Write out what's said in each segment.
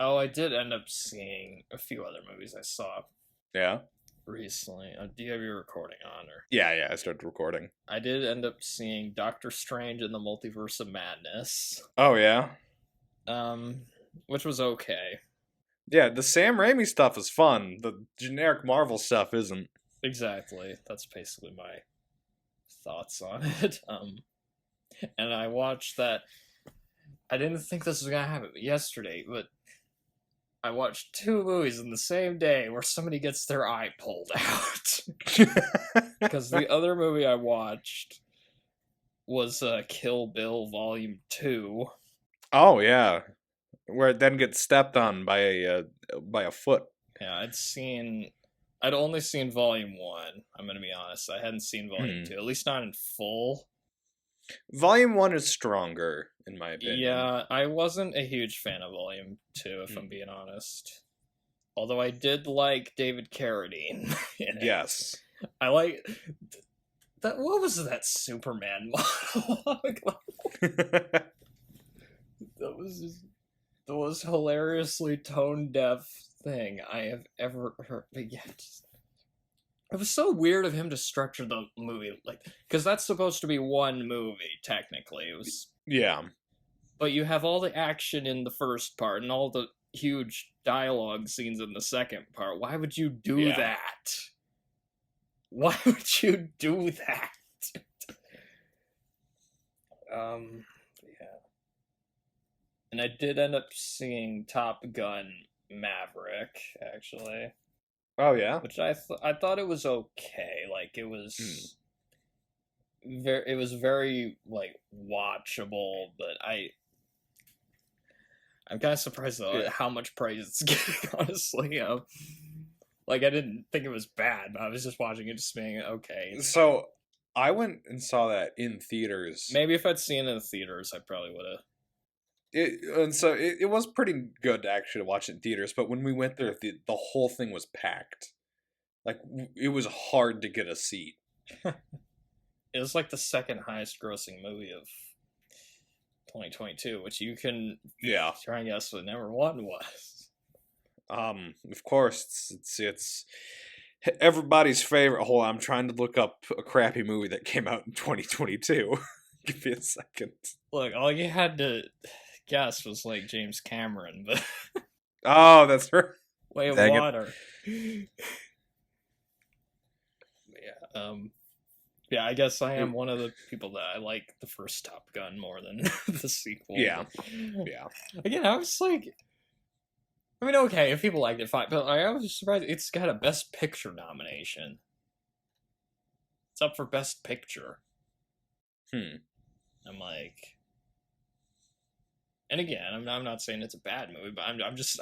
Oh, I did end up seeing a few other movies I saw Yeah? recently. Do you have your recording on? Or Yeah, I started recording. I did end up seeing Doctor Strange in the Multiverse of Madness, Oh, yeah? um, which was okay. Yeah, the Sam Raimi stuff is fun. The generic Marvel stuff isn't. Exactly. That's basically my thoughts on it. And I watched that. I didn't think this was gonna happen yesterday, but I watched two movies in the same day where somebody gets their eye pulled out. Because the other movie I watched was Kill Bill Volume 2. Oh, yeah. Where it then gets stepped on by a foot. Yeah, I'd only seen Volume 1, I'm gonna be honest. I hadn't seen Volume Hmm. 2, at least not in full. Volume 1 is stronger, in my opinion. Yeah, I wasn't a huge fan of Volume 2, if I'm Hmm. being honest. Although I did like David Carradine in it. Yes. I like that. What was that Superman monologue? That was just the most hilariously tone deaf thing I have ever heard. But yeah, it was so weird of him to structure the movie like, because that's supposed to be one movie technically. It was, Yeah. but you have all the action in the first part and all the huge dialogue scenes in the second part. Why would you do Yeah. that? Why would you do that? Yeah. And I did end up seeing Top Gun Maverick actually, Oh, yeah? which I thought it was okay. Like Hmm. it was very like watchable, but I'm kind of surprised though Yeah. at how much praise it's getting. Honestly, like I didn't think it was bad, but I was just watching it, just being okay. So, I went and saw that in theaters. Maybe if I'd seen it in the theaters, I probably would have. It was pretty good actually to watch it in theaters, but when we went there, the whole thing was packed. Like, it was hard to get a seat. It was like the second highest grossing movie of 2022, which you can Yeah. try and guess what number one was. Of course, it's everybody's favorite. Hold on, I'm trying to look up a crappy movie that came out in 2022. Give me a second. Look, all you had to guess was like James Cameron, but Oh, that's right. Way of Dang it. Water. Yeah, um, yeah, I guess I am one of the people that I like the first Top Gun more than the sequel. Yeah, but- yeah. Again, I was like, I mean, okay, if people liked it, fine, but I was surprised it's got a Best Picture nomination. It's up for Best Picture. Hmm. I'm like, and again, I'm not saying it's a bad movie, but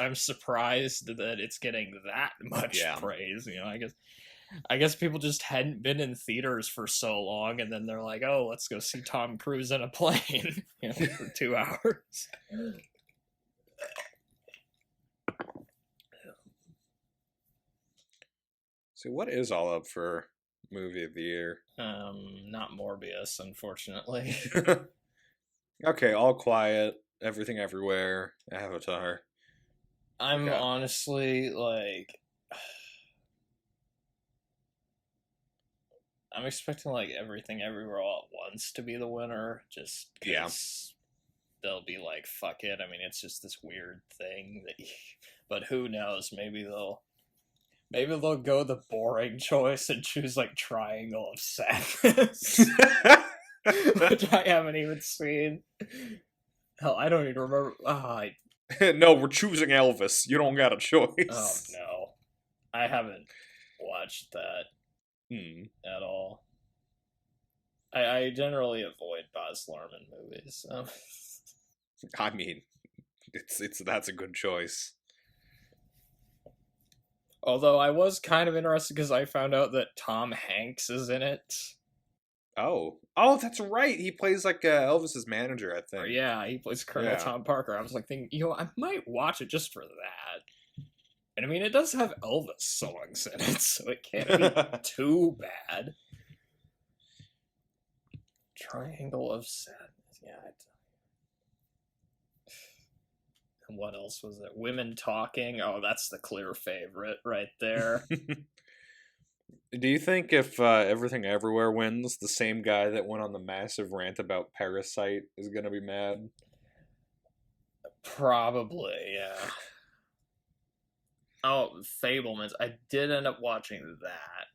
I'm surprised that it's getting that much Yeah. praise. You know, I guess people just hadn't been in theaters for so long, and then they're like, oh, let's go see Tom Cruise in a plane, you know, for 2 hours. So what is all up for movie of the year? Not Morbius, unfortunately. Okay, All Quiet, Everything Everywhere, Avatar. I'm Yeah. honestly like, I'm expecting like Everything Everywhere All at Once to be the winner, just Yeah. because they'll be like, fuck it. I mean, it's just this weird thing that, but who knows? Maybe they'll go the boring choice and choose like Triangle of Sadness, which I haven't even seen. Hell, I don't even remember. No, we're choosing Elvis. You don't got a Oh choice. no, I haven't watched that Hmm. at all. I generally avoid Baz Luhrmann movies. I mean, it's that's a good choice. Although I was kind of interested because I found out that Tom Hanks is in it. Oh, that's right. He plays like Elvis's manager, I Or think. yeah, he plays Colonel Yeah. Tom Parker. I was like thinking, I might watch it just for that. And I mean, it does have Elvis songs in it, so it can't be too bad. Triangle of Sadness. Yeah. And what else was it? Women Talking. Oh, that's the clear favorite right there. Do you think if Everything Everywhere wins, the same guy that went on the massive rant about Parasite is gonna be mad? Probably, yeah. Oh, Fablemans. I did end up watching that.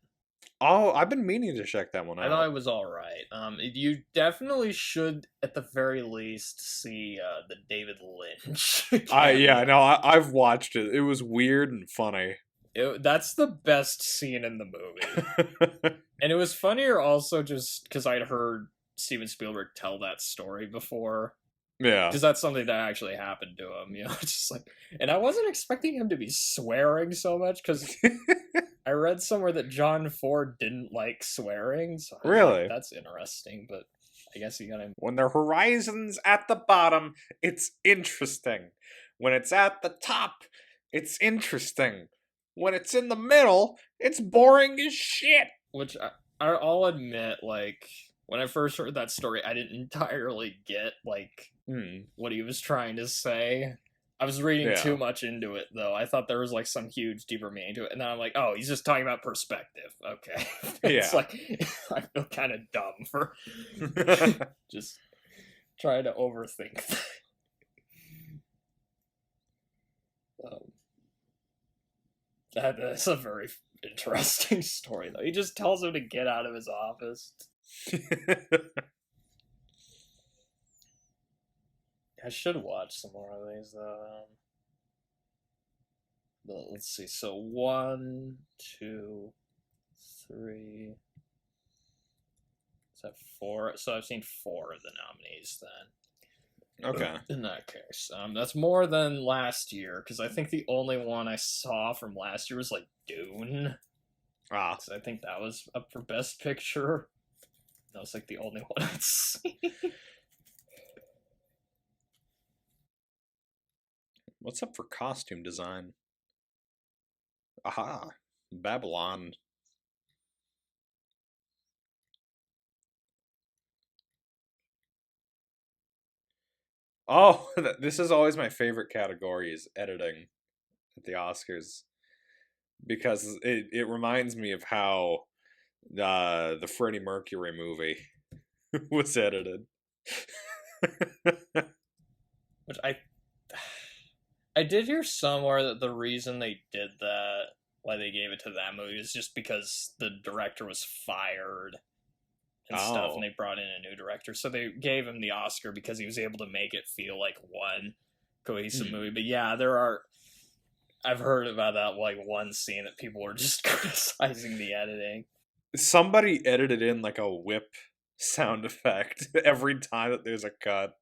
Oh, I've been meaning to check that one I thought out. it was all right. You definitely should, at the very least, see the David Lynch. Yeah, no, I've watched it. It was weird and funny. That's the best scene in the movie, and it was funnier also just because I'd heard Steven Spielberg tell that story before. Yeah. Because that's something that actually happened to him, you know. Just like, and I wasn't expecting him to be swearing so much because I read somewhere that John Ford didn't like swearing. So I was like, Really? that's interesting, but I guess you gotta. When the horizon's at the bottom, it's interesting. When it's at the top, it's interesting. When it's in the middle, it's boring as shit. Which I'll admit, like when I first heard that story, I didn't entirely get like what he was trying to say. I was reading too much into it, though. I thought there was like some huge deeper meaning to it, and then I'm like, oh, he's just talking about perspective. Okay, it's like I feel kind of dumb for just trying to overthink. That's a very interesting story, though. He just tells him to get out of his office. I should watch some more of these, though. But let's see. So 1, 2, 3. Is that 4? So I've seen 4 of the nominees then. Okay. In that case, that's more than last year because I think the only one I saw from last year was like Dune. Ah. So I think that was up for Best Picture. That was like the only one I'd seen. What's up for costume design? Aha. Babylon. Oh, this is always my favorite category is editing at the Oscars. Because it reminds me of how the Freddie Mercury movie was edited. Which I did hear somewhere that the reason they did that, why they gave it to that movie, is just because the director was fired and stuff, and they brought in a new director. So they gave him the Oscar because he was able to make it feel like one cohesive movie. But yeah, I've heard about that like one scene that people were just criticizing the editing. Somebody edited in like a whip sound effect every time that there's a cut.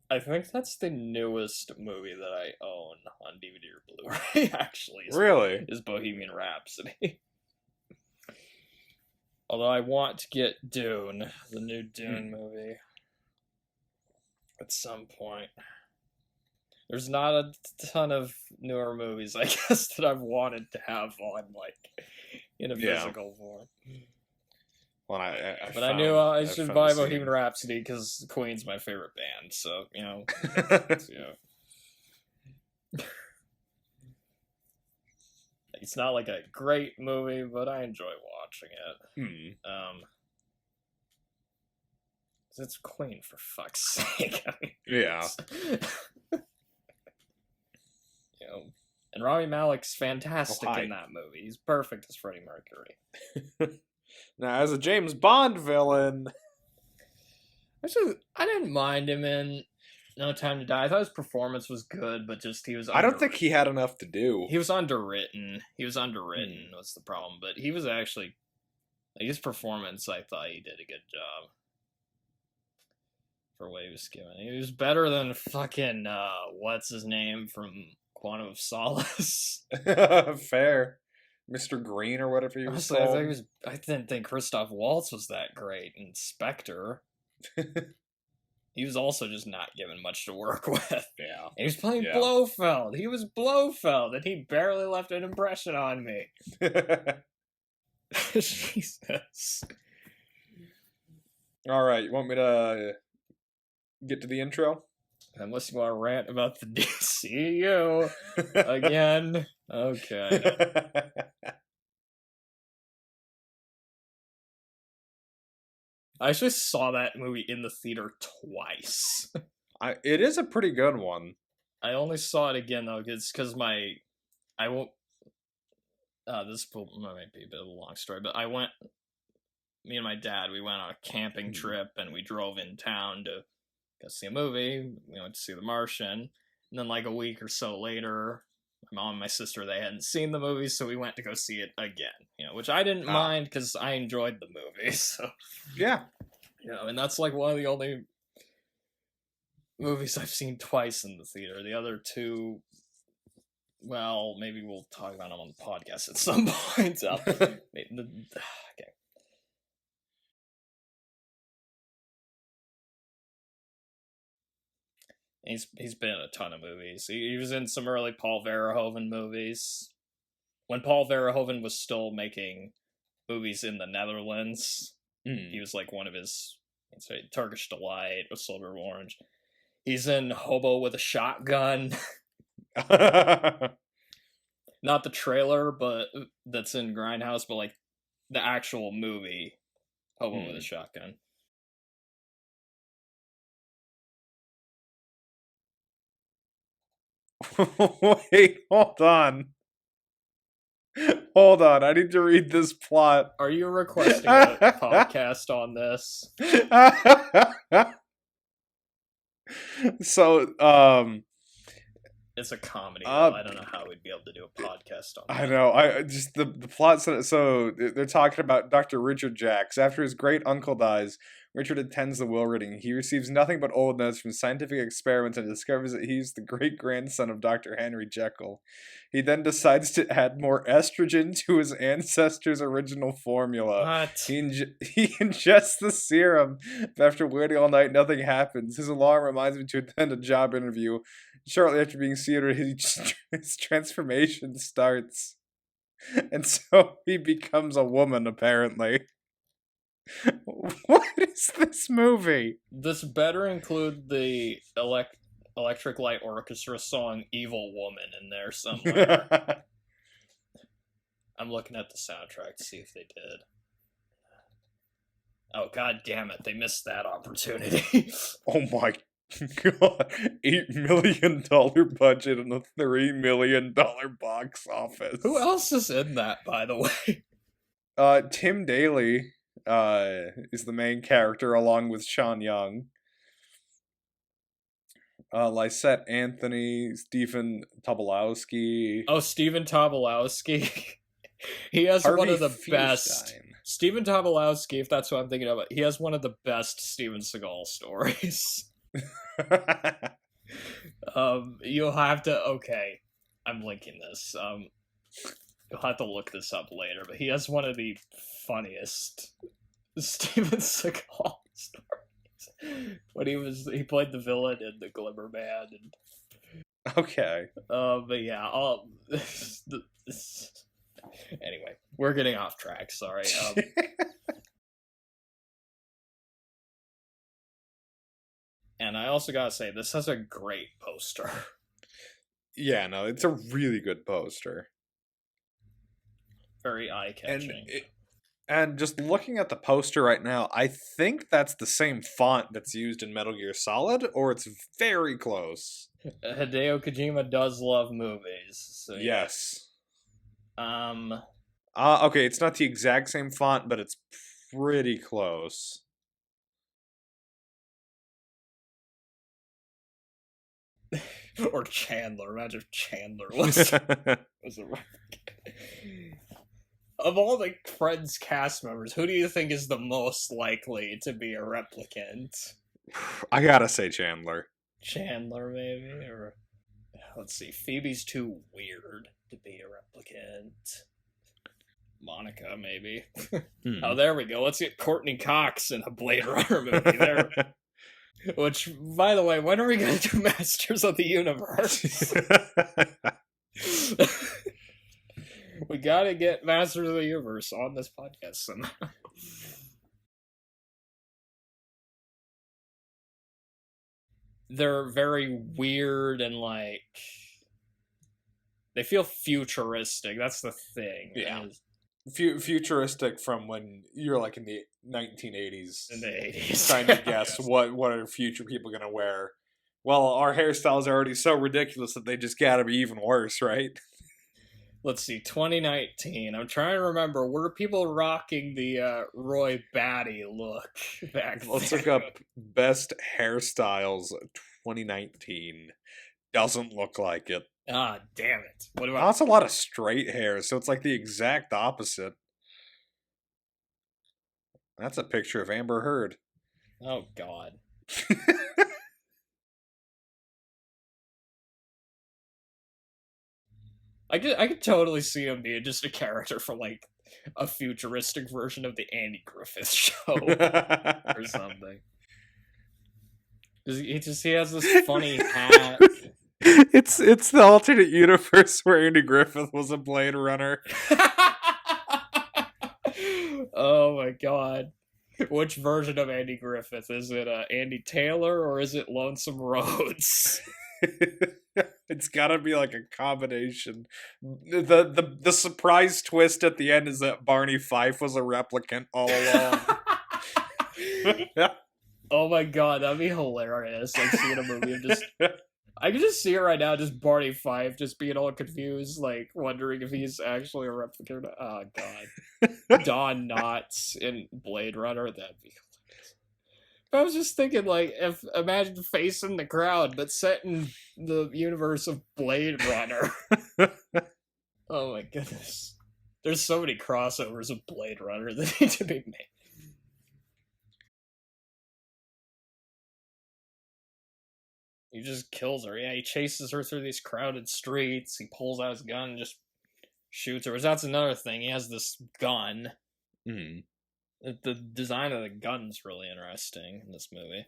I think that's the newest movie that I own on DVD or Blu-ray, actually. Really? Is Bohemian Rhapsody. Although I want to get Dune, the new Dune movie, at some point. There's not a ton of newer movies, I guess, that I've wanted to have on, like, in a physical form. Well, I knew I should buy Bohemian Rhapsody because Queen's my favorite band, so, you know. It's not like a great movie, but I enjoy watching it. It's Queen, for fuck's sake. I mean, yeah. You know, and Rami Malek's fantastic in that movie. He's perfect as Freddie Mercury. Now, as a James Bond villain, actually, I didn't mind him in No Time to Die. I thought his performance was good, but just he was. I don't think he had enough to do. He was underwritten. Was the problem, but he was actually like, his performance. I thought he did a good job for what he was given. He was better than fucking what's his name from Quantum of Solace. Fair. Mr. Green or whatever he was called. I didn't think Christoph Waltz was that great in Spectre. He was also just not given much to work with. Yeah. And he was playing Blofeld. He was Blofeld, and he barely left an impression on me. Jesus. All right, you want me to get to the intro? Unless you want to rant about the DCU again. Okay. I actually saw that movie in the theater twice. It is a pretty good one. I only saw it again though, because I won't. This might be a bit of a long story, but me and my dad, we went on a camping trip and we drove in town to go see a movie. We went to see The Martian, and then like a week or so later, my mom and my sister, they hadn't seen the movie, so we went to go see it again. Which I didn't mind because I enjoyed the movie. So yeah, and that's like one of the only movies I've seen twice in the theater. The other two, well, maybe we'll talk about them on the podcast at some point. Okay. He's been in a ton of movies. He was in some early Paul Verhoeven movies. When Paul Verhoeven was still making movies in the Netherlands, he was like one of his, Turkish Delight, A Silver Orange. He's in Hobo with a Shotgun. Not the trailer, but that's in Grindhouse, but like the actual movie, Hobo with a Shotgun. Wait, hold on. Hold on, I need to read this plot. Are you requesting a podcast on this? So, it's a comedy. I don't know how we'd be able to do a podcast on that. I know. I just the plot. So they're talking about Dr. Richard Jacks. After his great uncle dies, Richard attends the will reading. He receives nothing but old notes from scientific experiments and discovers that he's the great-grandson of Dr. Henry Jekyll. He then decides to add more estrogen to his ancestors' original formula. What? He ingests the serum. After waiting all night, nothing happens. His alarm reminds him to attend a job interview. Shortly after being seated, his transformation starts. And so he becomes a woman, apparently. What is this movie? This better include the Electric Light Orchestra song Evil Woman in there somewhere. I'm looking at the soundtrack to see if they did. Oh, god damn it. They missed that opportunity. Oh my god. $8 million budget and a $3 million box office. Who else is in that, by the way? Tim Daly is the main character along with Sean Young. Lysette Anthony, Stephen Tobolowsky. Oh, Stephen Tobolowsky. He has Harvey one of the Fierstein. best. Stephen Tobolowsky, if that's what I'm thinking of, he has one of the best Steven Seagal stories. You'll have to. Okay, I'm linking this. You'll have to look this up later, but he has one of the funniest Steven Seagal stories. When he played the villain in The Glimmer Man. And, okay. but yeah, anyway, we're getting off track. Sorry. And I also gotta say, this has a great poster. Yeah, no, it's a really good poster. Very eye-catching. And just looking at the poster right now, I think that's the same font that's used in Metal Gear Solid, or it's very close. Hideo Kojima does love movies. So yes. Okay, it's not the exact same font, but it's pretty close. Or Chandler. Imagine if Chandler was a Of all the Friends cast members, who do you think is the most likely to be a replicant? I gotta say Chandler. Chandler, maybe? Or let's see, Phoebe's too weird to be a replicant. Monica, maybe. Oh, there we go. Let's get Courtney Cox in a Blade Runner movie. There. Which, by the way, when are we going to do Masters of the Universe? We gotta get Masters of the Universe on this podcast somehow. they're very weird and like they feel futuristic. That's the thing. Yeah. Is Futuristic from when you're like in the 1980s, in the 80s. trying to guess what are future people gonna wear. Well, our hairstyles are already so ridiculous that they just gotta be even worse, right? Let's see, 2019. I'm trying to remember. Were people rocking the Roy Batty look back Let's then? look up best hairstyles 2019. Doesn't look like it. Ah, damn it. What Oh, about... that's a lot of straight hair, so it's like the exact opposite. That's a picture of Amber Heard. Oh, God. I could totally see him being just a character from, like, a futuristic version of the Andy Griffith Show or something. Because he has this funny hat. It's the alternate universe where Andy Griffith was a Blade Runner. Oh my god. Which version of Andy Griffith? Is it Andy Taylor or is it Lonesome Rhodes? It's gotta be like a combination. The surprise twist at the end is that Barney Fife was a replicant all along. Oh my god, that'd be hilarious. Like seeing a movie of just I can just see it right now, just Barney Fife just being all confused, like wondering if he's actually a replicant. Oh god. Don Knotts in Blade Runner, that'd be hilarious. But I was just thinking, like, if imagine facing the crowd, but set in the universe of Blade Runner. Oh my goodness. There's so many crossovers of Blade Runner that need to be made. He just kills her. Yeah, he chases her through these crowded streets. He pulls out his gun and just shoots her. That's another thing. He has this gun. Mm. The design of the gun's really interesting in this movie.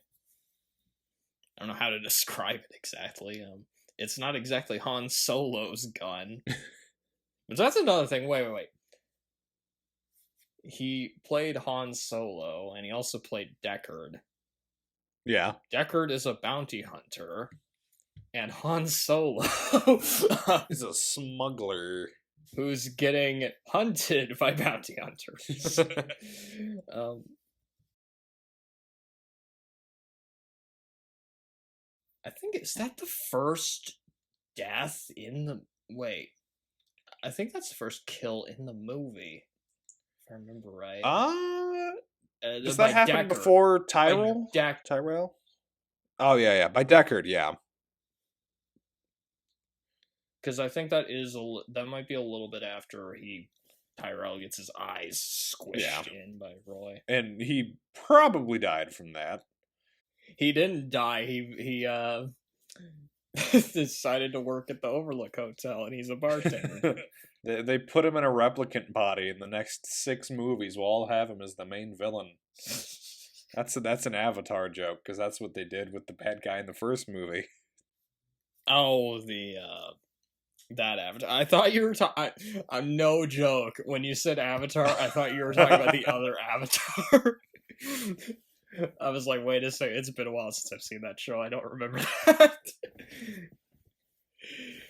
I don't know how to describe it exactly. It's not exactly Han Solo's gun. But that's another thing. Wait. He played Han Solo, and he also played Deckard. Yeah. Deckard is a bounty hunter, and Han Solo He's a smuggler. Who's getting hunted by bounty hunters. I think, is that the first death in the... Wait. I think that's the first kill in the movie, if I remember right. Does that happen Deckard. before Tyrell? Tyrell? Oh, yeah. By Deckard, yeah. Because I think that might be a little bit after Tyrell gets his eyes squished in by Roy. And he probably died from that. He didn't die. He decided to work at the Overlook Hotel, and he's a bartender. They put him in a replicant body. In the next 6 movies, we'll all have him as the main villain. That's an Avatar joke, because that's what they did with the bad guy in the first movie. Oh, that Avatar. I thought you were talking... I'm no joke. When you said Avatar, I thought you were talking about the other Avatar. I was like, wait a second. It's been a while since I've seen that show. I don't remember that.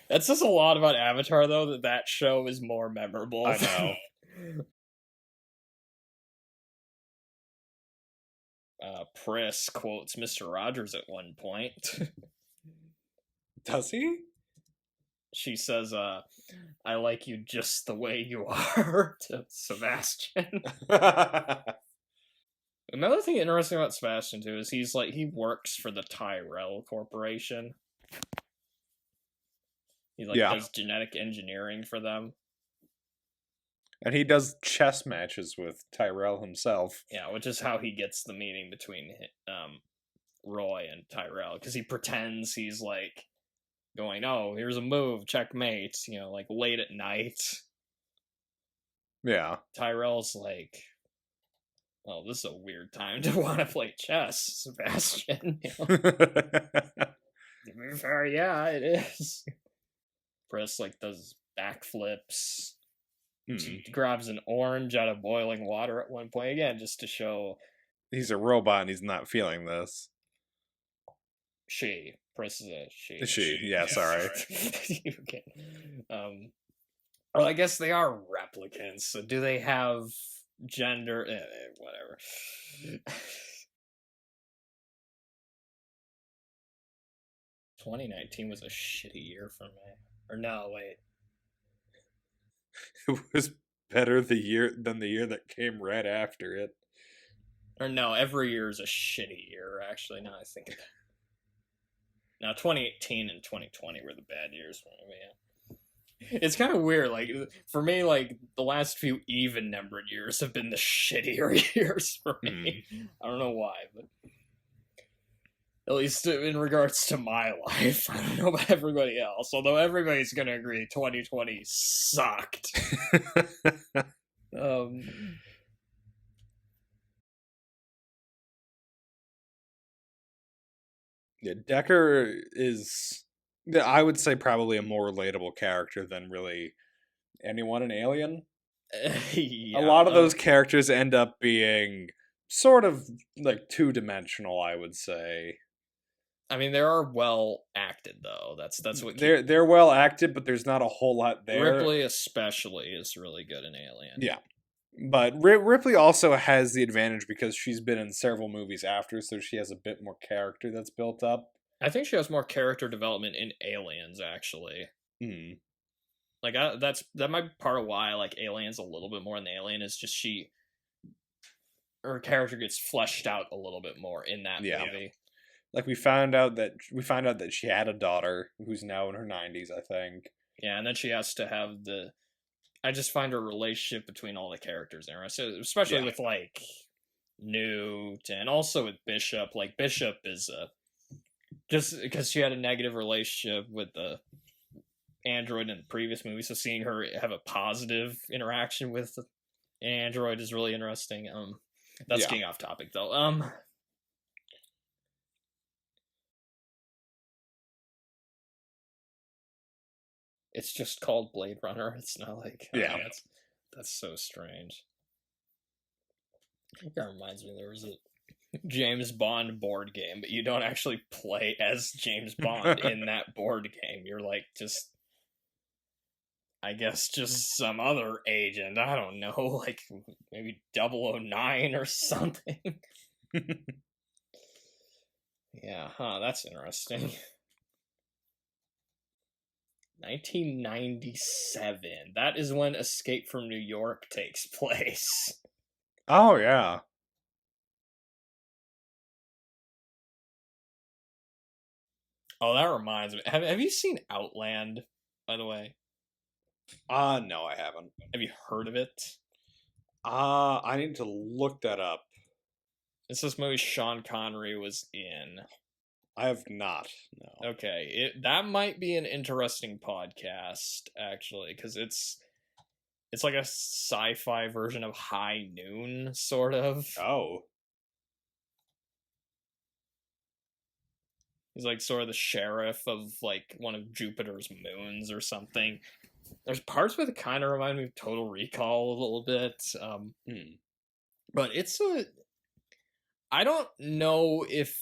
That says a lot about Avatar, though, that show is more memorable. I know. Priss quotes Mr. Rogers at one point. Does he? She says, I like you just the way you are, to Sebastian. Another thing interesting about Sebastian, too, is he works for the Tyrell Corporation. He does genetic engineering for them. And he does chess matches with Tyrell himself. Yeah, which is how he gets the meeting between Roy and Tyrell, because he pretends he's like going, oh, here's a move, checkmate, like late at night. Yeah. Tyrell's like, oh, this is a weird time to want to play chess, Sebastian. To be fair, yeah, it is. Priss does backflips. She grabs an orange out of boiling water at one point, again, just to show he's a robot and he's not feeling this. She. Pris is a she. She, yeah, sorry. You can. Well, I guess they are replicants. So do they have gender? Whatever. 2019 was a shitty year for me. Or no, wait. It was better the year that came right after it. Or no, every year is a shitty year, actually, now I think of it. Now, 2018 and 2020 were the bad years for me, yeah. It's kind of weird, like, for me, like, the last few even-numbered years have been the shittier years for me. I don't know why, but at least in regards to my life. I don't know about everybody else, although everybody's gonna agree 2020 sucked. Yeah, Decker is, I would say, probably a more relatable character than really anyone in Alien. Yeah, a lot of those characters end up being sort of like two-dimensional, I would say. I mean, they are well acted though. That's what they're well acted, but there's not a whole lot there. Ripley especially is really good in Alien. Yeah. But Ripley also has the advantage because she's been in several movies after, so she has a bit more character that's built up. I think she has more character development in Aliens, actually. Like, that might be part of why I like Aliens a little bit more than Alien, is just her character gets fleshed out a little bit more in that movie. Like, we found out that she had a daughter who's now in her 90s, I think. Yeah, and then she has to have I just find her relationship between all the characters interesting, especially with, like, Newt, and also with Bishop. Like, Bishop is just because she had a negative relationship with the android in the previous movie, so seeing her have a positive interaction with the android is really interesting. That's getting off topic, though. It's just called Blade Runner. It's not like... That's so strange. That reminds me, there was a James Bond board game, but you don't actually play as James Bond in that board game. You're like just... I guess just some other agent. I don't know, like maybe 009 or something. Yeah, that's interesting. 1997. That is when Escape from New York takes place. Oh, yeah. Oh, that reminds me. Have you seen Outland, by the way? No, I haven't. Have you heard of it? I need to look that up. It's this movie Sean Connery was in. I have not, no. Okay, that might be an interesting podcast, actually, because it's like a sci-fi version of High Noon, sort of. Oh. He's like sort of the sheriff of like one of Jupiter's moons or something. There's parts where it kind of remind me of Total Recall a little bit. But it's I don't know if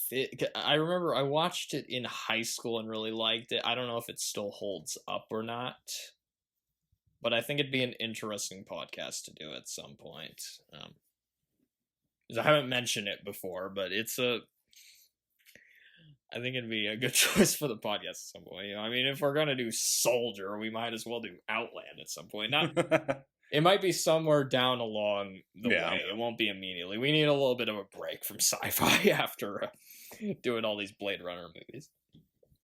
I remember I watched it in high school and really liked it. I don't know if it still holds up or not. But I think it'd be an interesting podcast to do at some point. Because I haven't mentioned it before, but I think it'd be a good choice for the podcast at some point. You know, I mean, if we're gonna do Soldier, we might as well do Outland at some point. It might be somewhere down along the way. It won't be immediately. We need a little bit of a break from sci-fi after doing all these Blade Runner movies.